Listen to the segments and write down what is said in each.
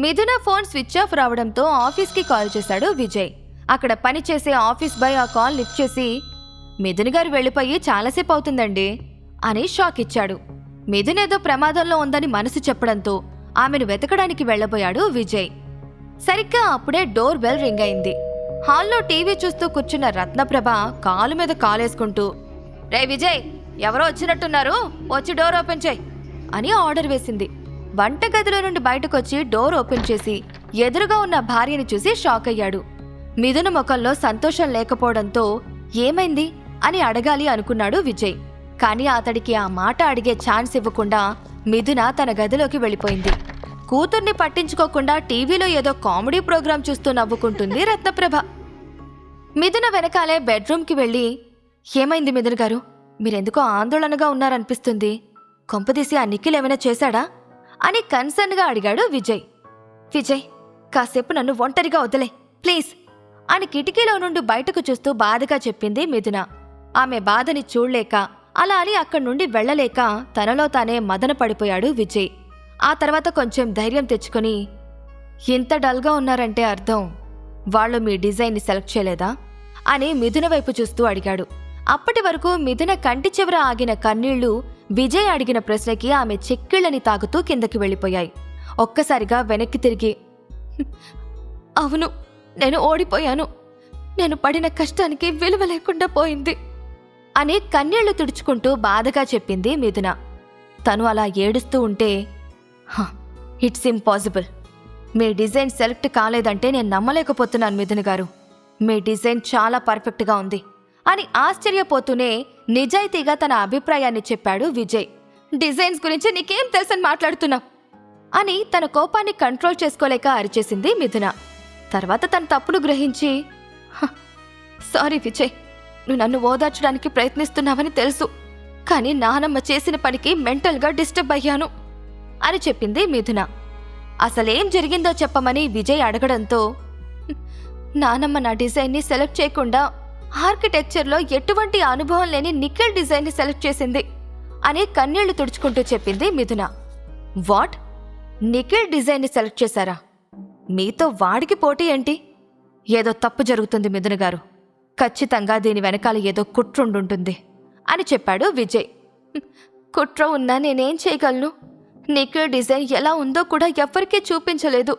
మిథున phone switch off రావడంతో ఆఫీస్కి కాల్ చేశాడు విజయ్. అక్కడ పనిచేసే ఆఫీస్ బాయ్ ఆ కాల్ లిఫ్ట్ చేసి, మిథున్ గారు వెళ్ళిపోయి చాలాసేపు అవుతుందండి అని షాక్ ఇచ్చాడు. మిథున్ ఏదో ప్రమాదంలో ఉందని మనసు చెప్పడంతో ఆమెను వెతకడానికి వెళ్లబోయాడు విజయ్. సరిగ్గా అప్పుడే డోర్ బెల్ రింగ్ అయింది. హాల్లో టీవీ చూస్తూ కూర్చున్న రత్నప్రభ కాలు మీద కాలేసుకుంటూ, రే విజయ్, ఎవరో వచ్చినట్టున్నారు, వచ్చి డోర్ ఓపెన్ చేయి అని ఆర్డర్ వేసింది. వంటగదిలో నుండి బయటకొచ్చి డోర్ ఓపెన్ చేసి ఎదురుగా ఉన్న భార్యని చూసి షాక్ అయ్యాడు. మిథున ముఖంలో సంతోషం లేకపోవడంతో ఏమైంది అని అడగాలి అనుకున్నాడు విజయ్. కానీ అతడికి ఆ మాట అడిగే ఛాన్స్ ఇవ్వకుండా మిథున తన గదిలోకి వెళ్ళిపోయింది. కూతుర్ని పట్టించుకోకుండా టీవీలో ఏదో కామెడీ ప్రోగ్రాం చూస్తూ నవ్వుకుంటుంది రత్నప్రభ. మిథున వెనకాలే బెడ్రూమ్కి వెళ్ళి, ఏమైంది మిథున్ గారు, మీరెందుకో ఆందోళనగా ఉన్నారనిపిస్తుంది, కొంపదీసి ఆ నిఖిల్ ఏమైనా చేశాడా అని కన్సర్న్గా అడిగాడు విజయ్. విజయ్, కాసేపు నన్ను ఒంటరిగా వదిలే ప్లీజ్ అని కిటికీలో నుండి బయటకు చూస్తూ బాధగా చెప్పింది మిథున. ఆమె బాధని చూడలేక అలా అని అక్కడి నుండి వెళ్లలేక తనలో తానే మదన పడిపోయాడు విజయ్. ఆ తర్వాత కొంచెం ధైర్యం తెచ్చుకొని, ఇంత డల్గా ఉన్నారంటే అర్థం వాళ్ళు మీ డిజైన్ని సెలెక్ట్ చేయలేదా అని మిథున వైపు చూస్తూ అడిగాడు. అప్పటి వరకు మిథున కంటి చివర ఆగిన కన్నీళ్లు విజయ్ అడిగిన ప్రశ్నకి ఆమె చెక్కిళ్ళని తాకుతూ కిందకి వెళ్ళిపోయాయి. ఒక్కసారిగా వెనక్కి తిరిగి, అవును, నేను ఓడిపోయాను, నేను పడిన కష్టానికి విలువ లేకుండా పోయింది అని కన్నీళ్లు తుడుచుకుంటూ బాధగా చెప్పింది మిథున. తను అలా ఏడుస్తూ ఉంటే, ఇట్స్ ఇంపాసిబుల్, మీ డిజైన్ సెలెక్ట్ కాలేదంటే నేను నమ్మలేకపోతున్నాను మిథున గారు, మీ డిజైన్ చాలా పర్ఫెక్ట్గా ఉంది అని ఆశ్చర్యపోతూనే నిజాయితీగా తన అభిప్రాయాన్ని చెప్పాడు విజయ్. డిజైన్స్ గురించి నీకేం తెలుసని మాట్లాడుతున్నావు అని తన కోపాన్ని కంట్రోల్ చేసుకోలేక అరిచేసింది మిథున. తర్వాత తన తప్పును గ్రహించి, సారీ విజయ్, నువ్వు నన్ను ఓదార్చడానికి ప్రయత్నిస్తున్నావని తెలుసు, కానీ నానమ్మ చేసిన పనికి మెంటల్గా డిస్టర్బ్ అయ్యాను అని చెప్పింది మిథున. అసలేం జరిగిందో చెప్పమని విజయ్ అడగడంతో, నానమ్మ నా డిజైన్ని సెలెక్ట్ చేయకుండా ఆర్కిటెక్చర్లో ఎటువంటి అనుభవం లేని నిఖిల్ డిజైన్ని సెలెక్ట్ చేసింది అని కన్నీళ్లు తుడుచుకుంటూ చెప్పింది మిథున. వాట్, నిఖిల్ డిజైన్ని సెలెక్ట్ చేశారా? మీతో వాడికి పోటీ ఏంటి? ఏదో తప్పు జరుగుతుంది మిథున గారు, ఖచ్చితంగా దీని వెనకాల ఏదో కుట్రుండుంటుంది అని చెప్పాడు విజయ్. కుట్ర ఉన్నా నేనేం చేయగలను? నిఖిల్ డిజైన్ ఎలా ఉందో కూడా ఎవ్వరికీ చూపించలేదు.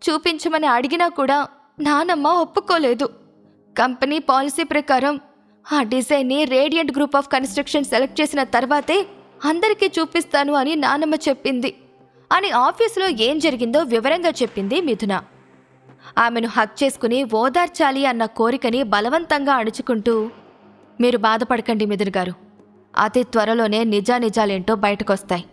చూపించమని అడిగినా కూడా నానమ్మ ఒప్పుకోలేదు. కంపెనీ పాలసీ ప్రకారం ఆ డిజైన్ని radiant group of construction select చేసిన తర్వాతే అందరికీ చూపిస్తాను అని నానమ్మ చెప్పింది అని ఆఫీసులో ఏం జరిగిందో వివరంగా చెప్పింది మిథున. ఆమెను హక్ చేసుకుని ఓదార్చాలి అన్న కోరికని బలవంతంగా అణుచుకుంటూ, మీరు బాధపడకండి మిథున్ గారు, అతి త్వరలోనే నిజానిజాలేంటో బయటకొస్తాయి.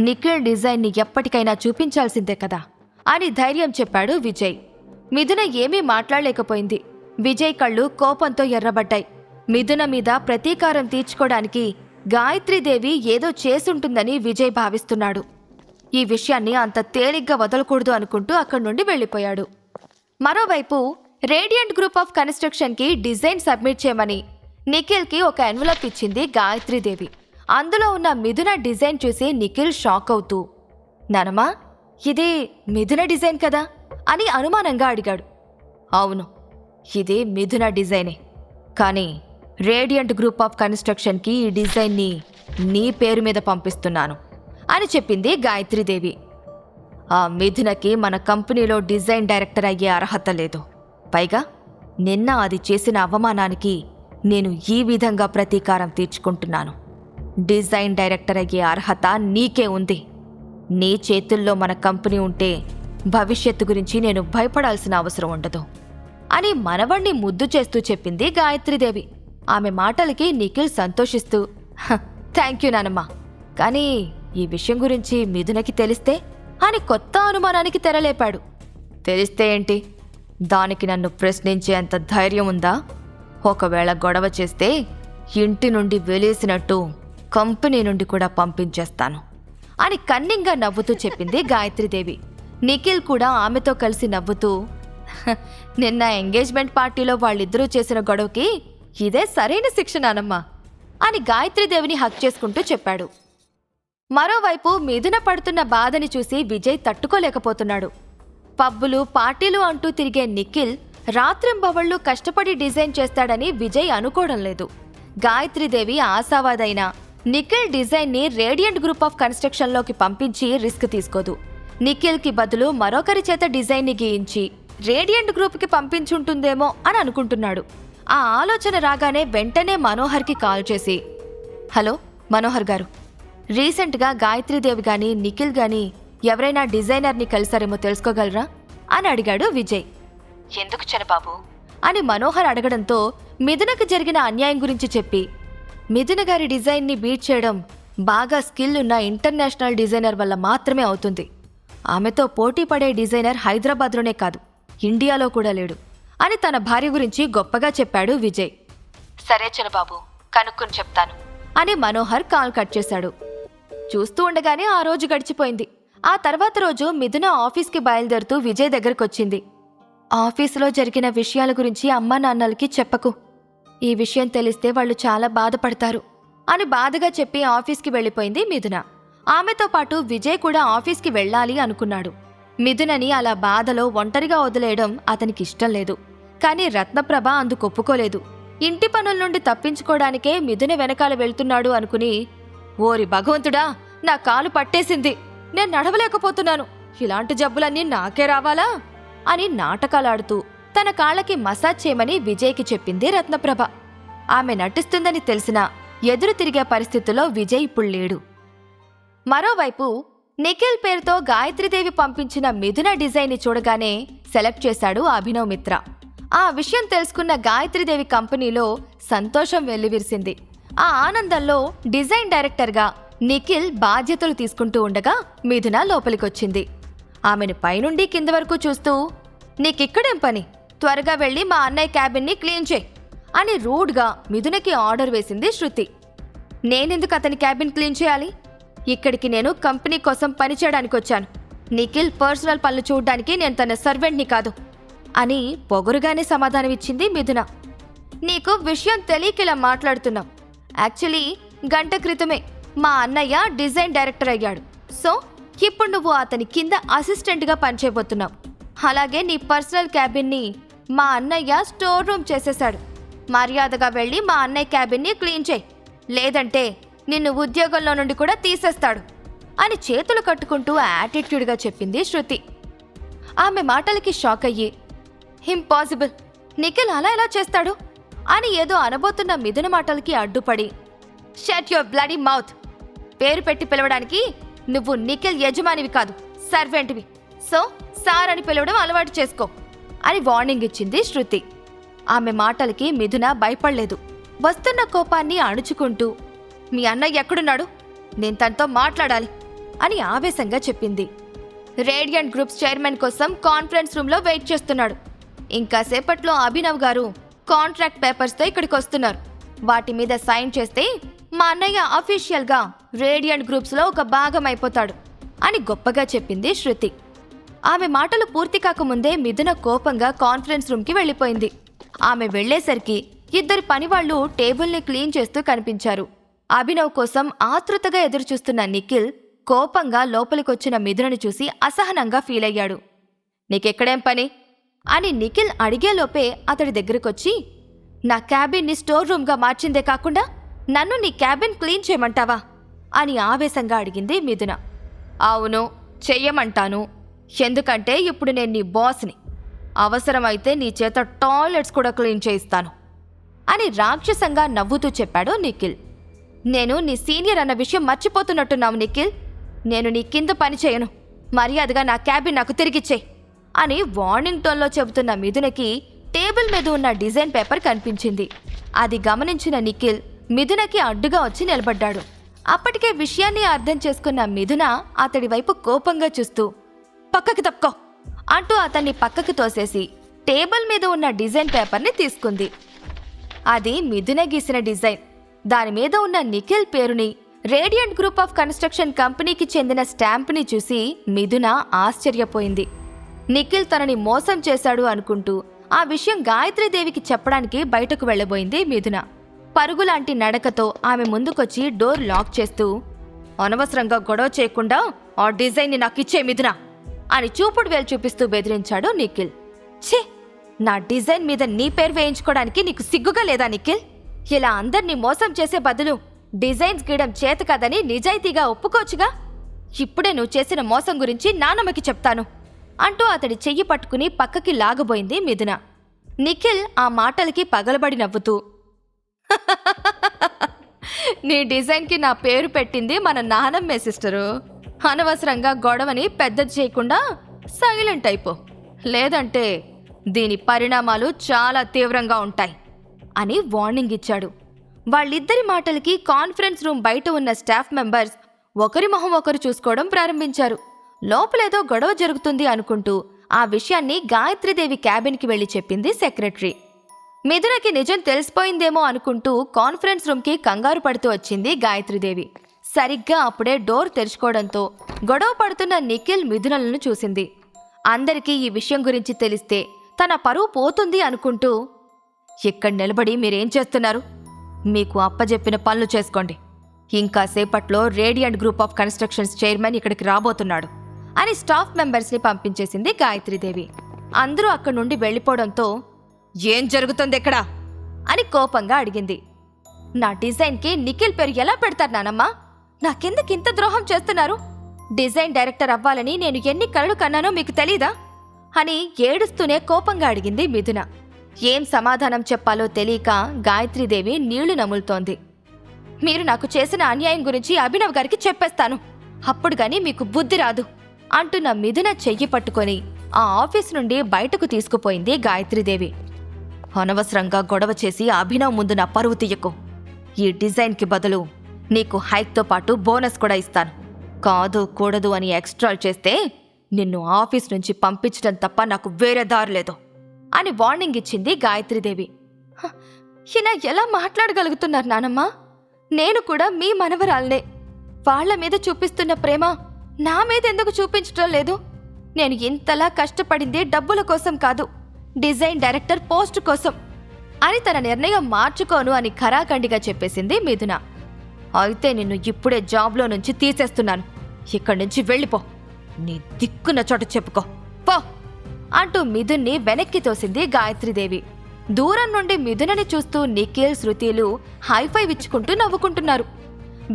నిఖిల్ డిజైన్ని ఎప్పటికైనా చూపించాల్సిందే కదా అని ధైర్యం చెప్పాడు విజయ్. మిథున ఏమీ మాట్లాడలేకపోయింది. విజయ్ కళ్ళు కోపంతో ఎర్రబడ్డాయి. మిథున మీద ప్రతీకారం తీర్చుకోవడానికి గాయత్రీదేవి ఏదో చేసుంటుందని విజయ్ భావిస్తున్నాడు. ఈ విషయాన్ని అంత తేలిగ్గా వదలకూడదు అనుకుంటూ అక్కడి నుండి వెళ్ళిపోయాడు. మరోవైపు రేడియంట్ గ్రూప్ ఆఫ్ కన్స్ట్రక్షన్కి డిజైన్ సబ్మిట్ చేయమని నిఖిల్కి ఒక ఎన్వలప్ ఇచ్చింది గాయత్రీదేవి. అందులో ఉన్న మిథున డిజైన్ చూసి నిఖిల్ షాక్ అవుతూ, నానమ్మా, ఇది మిథున డిజైన్ కదా అని అనుమానంగా అడిగాడు. అవును, ఇది మిథున డిజైనే, కానీ రేడియంట్ గ్రూప్ ఆఫ్ కన్స్ట్రక్షన్కి ఈ డిజైన్ని నీ పేరు మీద పంపిస్తున్నాను అని చెప్పింది గాయత్రీదేవి. ఆ మిథునకి మన కంపెనీలో డిజైన్ డైరెక్టర్ అయ్యే అర్హత లేదు. పైగా నిన్న అది చేసిన అవమానానికి నేను ఈ విధంగా ప్రతీకారం తీర్చుకుంటున్నాను. డిజైన్ డైరెక్టర్ అయ్యే అర్హత నీకే ఉంది. నీ చేతుల్లో మన కంపెనీ ఉంటే భవిష్యత్తు గురించి నేను భయపడాల్సిన అవసరం ఉండదు అని మనవణ్ణి ముద్దు చేస్తూ చెప్పింది గాయత్రీదేవి. ఆమె మాటలకి నిఖిల్ సంతోషిస్తూ, థ్యాంక్ యూ నానమ్మ, కానీ ఈ విషయం గురించి మిథునకి తెలిస్తే అని కొత్త అనుమానానికి తెరలేపాడు. తెలిస్తే ఏంటి? దానికి నన్ను ప్రశ్నించేంత ధైర్యం ఉందా? ఒకవేళ గొడవ చేస్తే ఇంటి నుండి వెలేసినట్టు కంపెనీ నుండి కూడా పంపించేస్తాను అని కన్నింగా నవ్వుతూ చెప్పింది గాయత్రీదేవి. నిఖిల్ కూడా ఆమెతో కలిసి నవ్వుతూ, నిన్న ఎంగేజ్మెంట్ పార్టీలో వాళ్ళిద్దరూ చేసిన గొడవకి ఇదే సరైన శిక్ష నానమ్మా అని గాయత్రీదేవిని హక్ చేసుకుంటూ చెప్పాడు. మరోవైపు మిథున పడుతున్న బాధని చూసి విజయ్ తట్టుకోలేకపోతున్నాడు. పబ్బులు పార్టీలు అంటూ తిరిగే నిఖిల్ రాత్రింబవళ్లు కష్టపడి డిజైన్ చేస్తాడని విజయ్ అనుకోవడం లేదు. గాయత్రీదేవి ఆశావాదైన నిఖిల్ డిజైన్ని రేడియంట్ గ్రూప్ ఆఫ్ కన్స్ట్రక్షన్లోకి పంపించి రిస్క్ తీసుకోదు. నిఖిల్కి బదులు మరొకరి చేత డిజైన్ని గీయించి రేడియంట్ గ్రూప్కి పంపించుంటుందేమో అని అనుకుంటున్నాడు. ఆ ఆలోచన రాగానే వెంటనే మనోహర్కి కాల్ చేసి, హలో మనోహర్ గారు, రీసెంట్గా గాయత్రీదేవి గాని నిఖిల్ గాని ఎవరైనా డిజైనర్ని కలిసారేమో తెలుసుకోగలరా అని అడిగాడు విజయ్. ఎందుకు చనబాబు అని మనోహర్ అడగడంతో మిథునకు జరిగిన అన్యాయం గురించి చెప్పి, మిథున గారి డిజైన్ని బీట్ చేయడం బాగా స్కిల్ ఉన్న ఇంటర్నేషనల్ డిజైనర్ వల్ల మాత్రమే అవుతుంది. ఆమెతో పోటీ పడే డిజైనర్ హైదరాబాద్లోనే కాదు, ఇండియాలో కూడా లేడు అని తన భార్య గురించి గొప్పగా చెప్పాడు విజయ్. సరే చనబాబు, కనుక్కుని చెప్తాను అని మనోహర్ కాల్ కట్ చేశాడు. చూస్తూ ఉండగానే ఆ రోజు గడిచిపోయింది. ఆ తర్వాత రోజు మిథున ఆఫీస్కి బయలుదేరుతూ విజయ్ దగ్గరకొచ్చింది. ఆఫీసులో జరిగిన విషయాల గురించి అమ్మా నాన్నలకి చెప్పకు, ఈ విషయం తెలిస్తే వాళ్ళు చాలా బాధపడతారు అని బాధగా చెప్పి ఆఫీస్కి వెళ్ళిపోయింది మిథున. ఆమెతో పాటు విజయ్ కూడా ఆఫీస్కి వెళ్ళాలి అనుకున్నాడు. మిథునని అలా బాధలో ఒంటరిగా వదిలేయడం అతనికి ఇష్టం లేదు. కానీ రత్నప్రభ అందుకొప్పుకోలేదు. ఇంటి పనుల నుండి తప్పించుకోవడానికే మిథున వెనకాల వెళ్తున్నాడు అనుకుని, ఓరి భగవంతుడా, నా కాలు పట్టేసింది, నేను నడవలేకపోతున్నాను, ఇలాంటి జబ్బులన్నీ నాకే రావాలా అని నాటకాలాడుతూ తన కాళ్ళకి మసాజ్ చేయమని విజయ్కి చెప్పింది రత్నప్రభ. ఆమె నటిస్తుందని తెలిసినా ఎదురు తిరిగే పరిస్థితుల్లో విజయ్ ఇప్పుడు లేడు. మరోవైపు నిఖిల్ పేరుతో గాయత్రీదేవి పంపించిన మిథున డిజైన్ని చూడగానే సెలెక్ట్ చేశాడు అభినవ్ మిత్ర. ఆ విషయం తెలుసుకున్న గాయత్రీదేవి కంపెనీలో సంతోషం వెల్లివిరిసింది. ఆ ఆనందంలో డిజైన్ డైరెక్టర్గా నిఖిల్ బాధ్యతలు తీసుకుంటూ ఉండగా మిథున లోపలికొచ్చింది. ఆమెను పైనుండి కింద వరకు చూస్తూ, నీకిక్కడేం పని, త్వరగా వెళ్ళి మా అన్నయ్య క్యాబిన్ని క్లీన్ చేయి అని రూడ్గా మిథునకి ఆర్డర్ వేసింది శృతి. నేనెందుకు అతని క్యాబిన్ క్లీన్ చేయాలి? ఇక్కడికి నేను కంపెనీ కోసం పనిచేయడానికి వచ్చాను. నిఖిల్ పర్సనల్ పనులు చూడ్డానికి నేను తన సర్వెంట్ని కాదు అని పొగరుగానే సమాధానమిచ్చింది మిథున. నీకు విషయం తెలియకిలా మాట్లాడుతున్నాం. యాక్చువల్లీ గంట క్రితమే మా అన్నయ్య డిజైన్ డైరెక్టర్ అయ్యాడు. సో ఇప్పుడు నువ్వు అతని కింద అసిస్టెంట్గా పనిచేయబోతున్నావు. అలాగే నీ పర్సనల్ క్యాబిన్ని మా అన్నయ్య స్టోర్ రూమ్ చేసేశాడు. మర్యాదగా వెళ్ళి మా అన్నయ్య క్యాబిన్ని క్లీన్ చేయి, లేదంటే నిన్ను ఉద్యోగంలో నుండి కూడా తీసేస్తాడు అని చేతులు కట్టుకుంటూ యాటిట్యూడ్గా చెప్పింది శృతి. ఆమె మాటలకి షాక్ అయ్యి, ఇంపాసిబుల్, నిఖిల్ అలా ఎలా చేస్తాడు అని ఏదో అనబోతున్న మిథున మాటలకి అడ్డుపడి, షట్ యువర్ బ్లడీ మౌత్, పేరు పెట్టి పిలవడానికి నువ్వు నిఖిల్ యజమానివి కాదు, సర్వెంట్వి. సో సార్ అని పిలవడం అలవాటు చేసుకో అని వార్నింగ్ ఇచ్చింది శృతి. ఆమె మాటలకి మిథున భయపడలేదు. వస్తున్న కోపాన్ని అణుచుకుంటూ, మీ అన్నయ్య ఎక్కడున్నాడు, నేను తనతో మాట్లాడాలి అని ఆవేశంగా చెప్పింది. రేడియంట్ గ్రూప్స్ చైర్మన్ కోసం కాన్ఫరెన్స్ రూమ్లో వెయిట్ చేస్తున్నాడు. ఇంకాసేపట్లో అభినవ్ గారు కాంట్రాక్ట్ పేపర్స్తో ఇక్కడికి వస్తున్నారు. వాటి మీద సైన్ చేస్తే మా అన్నయ్య అఫీషియల్గా రేడియంట్ గ్రూప్స్లో ఒక భాగం అయిపోతాడు అని గొప్పగా చెప్పింది శృతి. ఆమె మాటలు పూర్తి కాకముందే మిథున కోపంగా కాన్ఫరెన్స్ రూమ్కి వెళ్ళిపోయింది. ఆమె వెళ్లేసరికి ఇద్దరు పనివాళ్లు టేబుల్ని క్లీన్ చేస్తూ కనిపించారు. అభినవ్ కోసం ఆతృతగా ఎదురుచూస్తున్న నిఖిల్ కోపంగా లోపలికొచ్చిన మిథునని చూసి అసహనంగా ఫీల్ అయ్యాడు. నీకెక్కడేం పని అని నిఖిల్ అడిగేలోపే అతడి దగ్గరకొచ్చి, నా క్యాబిన్ని స్టోర్ రూమ్గా మార్చిందే కాకుండా నన్ను నీ క్యాబిన్ క్లీన్ చేయమంటావా అని ఆవేశంగా అడిగింది మిథున. అవును, చెయ్యమంటాను. ఎందుకంటే ఇప్పుడు నేను నీ బాస్ని. అవసరమైతే నీ చేత టాయిలెట్స్ కూడా క్లీన్ చేయిస్తాను అని రాక్షసంగా నవ్వుతూ చెప్పాడు నిఖిల్. నేను నీ సీనియర్ అన్న విషయం మర్చిపోతున్నట్టున్నావు నిఖిల్. నేను నీ కింద పని చేయను. మర్యాదగా నా క్యాబిన్ నాకు తిరిగిచ్చేయి అని వార్నింగ్ టోన్లో చెబుతున్న మిథునకి టేబుల్ మీద ఉన్న డిజైన్ పేపర్ కనిపించింది. అది గమనించిన నిఖిల్ మిథునకి అడ్డుగా వచ్చి నిలబడ్డాడు. అప్పటికే విషయాన్ని అర్థం చేసుకున్న మిథున అతడి వైపు కోపంగా చూస్తూ, పక్కకి తప్పుకో అంటూ అతన్ని పక్కకి తోసేసి టేబుల్ మీద ఉన్న డిజైన్ పేపర్ని తీసుకుంది. అది మిథున గీసిన డిజైన్. దాని మీద ఉన్న నిఖిల్ పేరుని, రేడియంట్ గ్రూప్ ఆఫ్ కన్స్ట్రక్షన్ కంపెనీకి చెందిన స్టాంప్ని చూసి మిథున ఆశ్చర్యపోయింది. నిఖిల్ తనని మోసం చేశాడు అనుకుంటూ ఆ విషయం గాయత్రీదేవికి చెప్పడానికి బయటకు వెళ్లబోయింది మిథున. పరుగులాంటి నడకతో ఆమె ముందుకొచ్చి డోర్ లాక్ చేస్తూ, అనవసరంగా గొడవ చేయకుండా ఆ డిజైన్ని నాకిచ్చే మిథున అని చూపుడు వేలు చూపిస్తూ బెదిరించాడు నిఖిల్. ఛీ, నా డిజైన్ మీద నీ పేరు వేయించుకోవడానికి నీకు సిగ్గుగా లేదా నిఖిల్? ఇలా అందర్నీ మోసం చేసే బదులు డిజైన్స్ గీయడం చేత కాదని నిజాయితీగా ఒప్పుకోవచ్చుగా. ఇప్పుడే నువ్వు చేసిన మోసం గురించి నానమ్మకి చెప్తాను అంటూ అతడి చెయ్యి పట్టుకుని పక్కకి లాగబోయింది మిథున. నిఖిల్ ఆ మాటలకి పగలబడి నవ్వుతూ, నీ డిజైన్కి నా పేరు పెట్టింది మన నానమ్మే సిస్టరు. అనవసరంగా గొడవని పెద్దది చేయకుండా సైలెంట్ అయిపో, లేదంటే దీని పరిణామాలు చాలా తీవ్రంగా ఉంటాయి అని వార్నింగ్ ఇచ్చాడు. వాళ్ళిద్దరి మాటలకి కాన్ఫరెన్స్ రూమ్ బయట ఉన్న స్టాఫ్ మెంబర్స్ ఒకరి మొహం ఒకరు చూసుకోవడం ప్రారంభించారు. లోపలేదో గొడవ జరుగుతుంది అనుకుంటూ ఆ విషయాన్ని గాయత్రీదేవి క్యాబిన్కి వెళ్లి చెప్పింది సెక్రటరీ. మిథునకి నిజం తెలిసిపోయిందేమో అనుకుంటూ కాన్ఫరెన్స్ రూమ్కి కంగారు పడుతూ వచ్చింది గాయత్రీదేవి. సరిగ్గా అప్పుడే డోర్ తెరుచుకోవడంతో గొడవ పడుతున్న నిఖిల్ మిథునలను చూసింది. అందరికీ ఈ విషయం గురించి తెలిస్తే తన పరువు పోతుంది అనుకుంటూ, ఇక్కడ నిలబడి మీరేం చేస్తున్నారు? మీకు అప్పజెప్పిన పనులు చేసుకోండి. ఇంకా సేపట్లో radiant group of constructions chairman ఇక్కడికి రాబోతున్నాడు అని స్టాఫ్ మెంబర్స్ని పంపించేసింది గాయత్రీదేవి. అందరూ అక్కడి నుండి వెళ్ళిపోవడంతో, ఏం జరుగుతుంది ఇక్కడ అని కోపంగా అడిగింది. నా డిజైన్కి నిఖిల్ పేరు ఎలా పెడతారు నానమ్మా? నాకెందుకింత ద్రోహం చేస్తున్నారు? డిజైన్ డైరెక్టర్ అవ్వాలని నేను ఎన్ని కలలు కన్నానో మీకు తెలీదా అని ఏడుస్తూనే కోపంగా అడిగింది మిథున. ఏం సమాధానం చెప్పాలో తెలియక గాయత్రీదేవి నీళ్లు నములుతోంది. మీరు నాకు చేసిన అన్యాయం గురించి అభినవ్ గారికి చెప్పేస్తాను, అప్పుడు గాని మీకు బుద్ధి రాదు అంటున్న మిథున చెయ్యి పట్టుకొని ఆ ఆఫీస్ నుండి బయటకు తీసుకుపోయింది గాయత్రీదేవి. అనవసరంగా గొడవ చేసి అభినవ్ ముందు నా పరువు తీయకు. ఈ డిజైన్కి బదులు నీకు హైక్తో పాటు బోనస్ కూడా ఇస్తాను. కాదు కూడదు అని ఎక్స్ట్రా చేస్తే నిన్ను ఆఫీస్ నుంచి పంపించడం తప్ప నాకు వేరే దారి లేదు అని వార్నింగ్ ఇచ్చింది గాయత్రీదేవి. ఇలా ఎలా మాట్లాడగలుగుతున్నారు నానమ్మా? నేను కూడా మీ మనవరాల్నే. వాళ్ల మీద చూపిస్తున్న ప్రేమ నా మీద ఎందుకు చూపించడం లేదు? నేను ఇంతలా కష్టపడింది డబ్బుల కోసం కాదు, డిజైన్ డైరెక్టర్ పోస్ట్ కోసం అని తన నిర్ణయం మార్చుకోను అని ఖరాఖండిగా చెప్పేసింది మిథున. అయితే నిన్ను ఇప్పుడే జాబ్లో నుంచి తీసేస్తున్నాను. ఇక్కడి నుంచి వెళ్ళిపో, నీ దిక్కున్న చోట చెప్పుకో పో అంటూ మిథున్ని వెనక్కి తోసింది గాయత్రీదేవి. దూరం నుండి మిథునని చూస్తూ నిఖిల్, శృతిలు హైఫైవ్ ఇచ్చుకుంటూ నవ్వుకుంటున్నారు.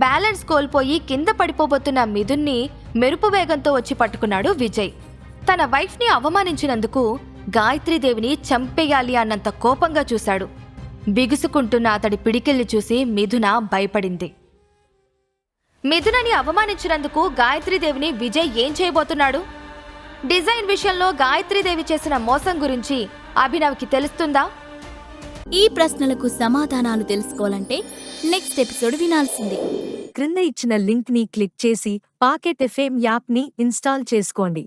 బ్యాలెన్స్ కోల్పోయి కింద పడిపోబోతున్న మిథున్ని మెరుపు వేగంతో వచ్చి పట్టుకున్నాడు విజయ్. తన వైఫ్ని అవమానించినందుకు గాయత్రీదేవిని చంపేయాలి అన్నంత కోపంగా చూశాడు. బిగుసుకుంటున్న అతడి పిడికిల్ని చూసి మిథున భయపడింది. మిథునని అవమానించినందుకు గాయత్రీదేవిని విజయ్ ఏం చేయబోతున్నాడు? డిజైన్ విషయంలో గాయత్రీదేవి చేసిన మోసం గురించి అభినవ్కి తెలుస్తుందా? ఈ ప్రశ్నలకు సమాధానాలు తెలుసుకోవాలంటే నెక్స్ట్ ఎపిసోడ్ వినాల్సిందే. క్రింద ఇచ్చిన లింక్ ని క్లిక్ చేసి పాకెట్ ఎఫ్ఎం యాప్ ని ఇన్స్టాల్ చేసుకోండి.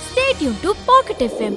Stay tune to pocket FM.